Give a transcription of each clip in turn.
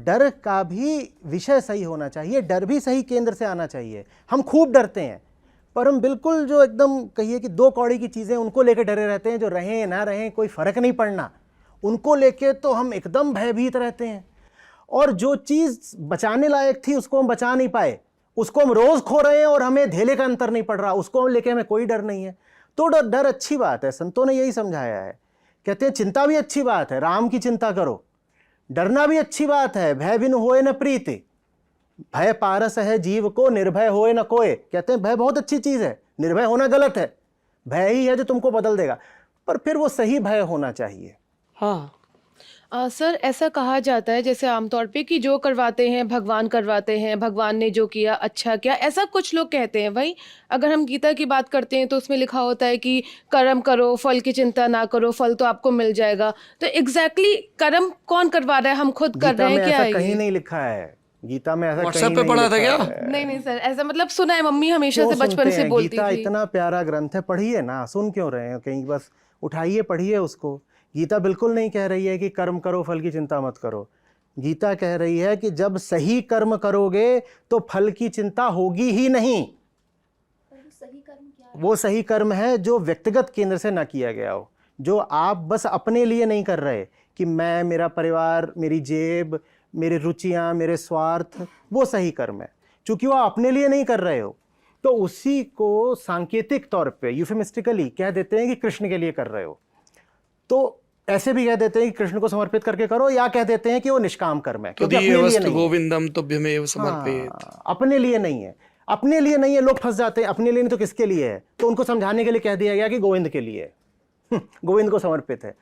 डर का भी विषय सही होना चाहिए, डर भी सही केंद्र से आना चाहिए। हम खूब डरते हैं, पर हम बिल्कुल जो एकदम कहिए कि दो कौड़ी की चीज़ें उनको लेकर डरे रहते हैं, जो रहें ना रहें कोई फ़र्क नहीं पड़ना, उनको लेके तो हम एकदम भयभीत रहते हैं। और जो चीज़ बचाने लायक थी उसको हम बचा नहीं पाए, उसको हम रोज़ खो रहे हैं और हमें धेले का अंतर नहीं पड़ रहा, उसको लेके हमें कोई डर नहीं है। तो डर अच्छी बात है, संतों ने यही समझाया है। कहते हैं चिंता भी अच्छी बात है, राम की चिंता करो। डरना भी अच्छी बात है, भय बिनु होए न प्रीति, भय पारस है जीव को, निर्भय होए न कोय। कहते हैं भय बहुत अच्छी चीज है, निर्भय होना गलत है, भय ही है जो तुमको बदल देगा, पर फिर वो सही भय होना चाहिए। हाँ सर, ऐसा कहा जाता है जैसे आमतौर पे कि जो करवाते हैं भगवान करवाते हैं, भगवान ने जो किया अच्छा किया, ऐसा कुछ लोग कहते हैं। वहीं अगर हम गीता की बात करते हैं तो उसमें लिखा होता है कि कर्म करो, फल की चिंता ना करो, फल तो आपको मिल जाएगा। तो एग्जैक्टली कर्म कौन करवा रहा है, हम खुद कर रहे हैं क्या? ऐसा कहीं नहीं लिखा है, गीता में ऐसा व्हाट्सएप कहीं पे नहीं पढ़ा था लिखा क्या? है। नहीं सर, ऐसा मतलब सुना है, मम्मी हमेशा क्यों से बचपन सुनते से हैं? बोलती गीता थी। इतना प्यारा ग्रंथ है, पढ़िए ना, सुन क्यों रहे हैं कहीं? बस उठाइए पढ़िए उसको। गीता बिल्कुल नहीं कह रही है कि कर्म करो फल की चिंता मत करो। गीता कह रही है कि जब सही कर्म करोगे तो फल की चिंता होगी ही नहीं। वो सही कर्म है जो व्यक्तिगत केंद्र से ना किया गया हो, जो आप बस अपने लिए नहीं कर रहे कि मैं, मेरा परिवार, मेरी जेब, मेरी रुचियां, मेरे स्वार्थ, वो सही कर्म है। चूंकि वो अपने लिए नहीं कर रहे हो तो उसी को सांकेतिक तौर पे यूफेमिस्टिकली कह देते हैं कि कृष्ण के लिए कर रहे हो। तो ऐसे भी कह देते हैं कि कृष्ण को समर्पित करके करो, या कह देते हैं कि वो निष्काम कर्म है, क्योंकि अपने लिए नहीं है। गोविंदम तुभ्यमेव समर्पित। अपने लिए नहीं है, अपने लिए नहीं है। लोग फंस जाते हैं, अपने लिए नहीं तो किसके लिए है? तो उनको समझाने के लिए कह दिया गया कि गोविंद के लिए है, गोविंद को समर्पित है।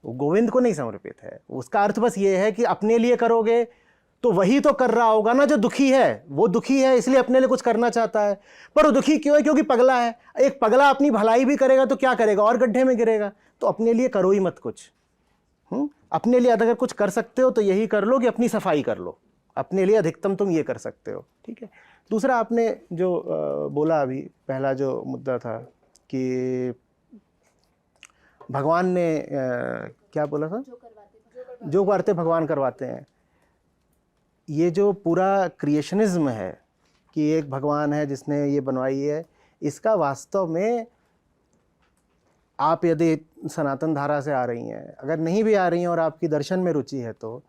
गोविंद को नहीं समर्पित है। उसका अर्थ बस ये है कि अपने लिए करोगे तो वही तो कर रहा होगा ना जो दुखी है। वो दुखी है इसलिए अपने लिए कुछ करना चाहता है, पर वो दुखी क्यों है? क्योंकि पगला है। एक पगला अपनी भलाई भी करेगा तो क्या करेगा? और गड्ढे में गिरेगा। तो अपने लिए करो ही मत कुछ। अपने लिए अगर कुछ कर सकते हो तो यही कर लो कि अपनी सफाई कर लो, अपने लिए अधिकतम तुम ये कर सकते हो। ठीक है। दूसरा आपने जो बोला अभी, पहला जो मुद्दा था कि भगवान ने क्या बोला था? जो करते भगवान करवाते हैं। ये जो पूरा क्रिएशनिज्म है कि एक भगवान है जिसने ये बनवाई है, इसका वास्तव में आप यदि सनातन धारा से आ रही हैं, अगर नहीं भी आ रही हैं और आपकी दर्शन में रुचि है, तो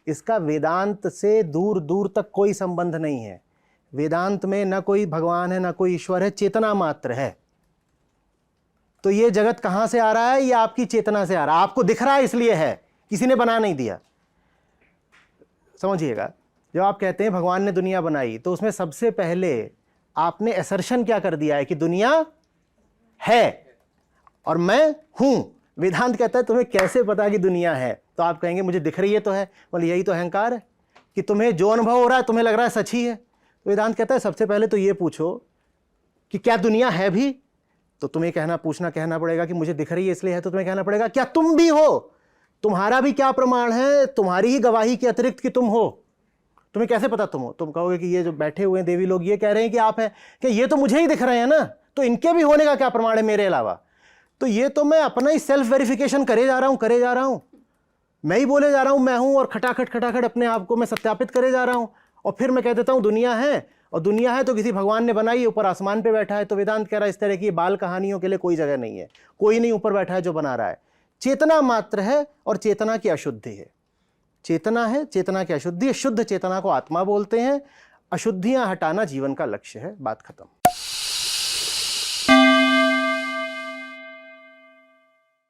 इसका वेदांत से दूर दूर तक कोई संबंध नहीं है। वेदांत में ना कोई भगवान है ना कोई ईश्वर है, चेतना मात्र है। तो ये जगत कहाँ से आ रहा है? ये आपकी चेतना से आ रहा है। आपको दिख रहा है इसलिए है, किसी ने बना नहीं दिया। समझिएगा, जब आप कहते हैं भगवान ने दुनिया बनाई, तो उसमें सबसे पहले आपने असर्शन क्या कर दिया है कि दुनिया है और मैं हूं। वेदांत कहता है तुम्हें कैसे पता कि दुनिया है? तो आप कहेंगे मुझे दिख रही है तो है। बोले यही तो अहंकार है कि तुम्हें जो अनुभव हो रहा है तुम्हें लग रहा है सच ही है। तो वेदांत कहता है सबसे पहले तो ये पूछो कि क्या दुनिया है भी? तो तुम्हें कहना पड़ेगा कि मुझे दिख रही है इसलिए है। तो तुम्हें कहना पड़ेगा क्या तुम भी हो? तुम्हारा भी क्या प्रमाण है? तुम्हारी ही गवाही के अतिरिक्त कि तुम हो। तुम्हें कैसे पता तुम हो? तुम कहोगे कि ये जो बैठे हुए देवी लोग ये कह रहे हैं कि आप हैं, कि ये तो मुझे ही दिख रहे हैं ना, तो इनके भी होने का क्या प्रमाण है मेरे अलावा? तो ये तो मैं अपना ही सेल्फ वेरिफिकेशन करे जा रहा हूं। मैं ही बोले जा रहा हूं मैं हूं, और खटाखट अपने आप को मैं सत्यापित करे जा रहा हूं। और फिर मैं कह देता हूं दुनिया है, और दुनिया है तो किसी भगवान ने बनाई, ऊपर आसमान पे बैठा है। तो वेदांत कह रहा है इस तरह की बाल कहानियों के लिए कोई जगह नहीं है। कोई नहीं ऊपर बैठा है जो बना रहा है, चेतना मात्र है, और चेतना की अशुद्धि है। चेतना है, चेतना की अशुद्धि है। शुद्ध चेतना को आत्मा बोलते हैं। अशुद्धियां हटाना जीवन का लक्ष्य है। बात खत्म।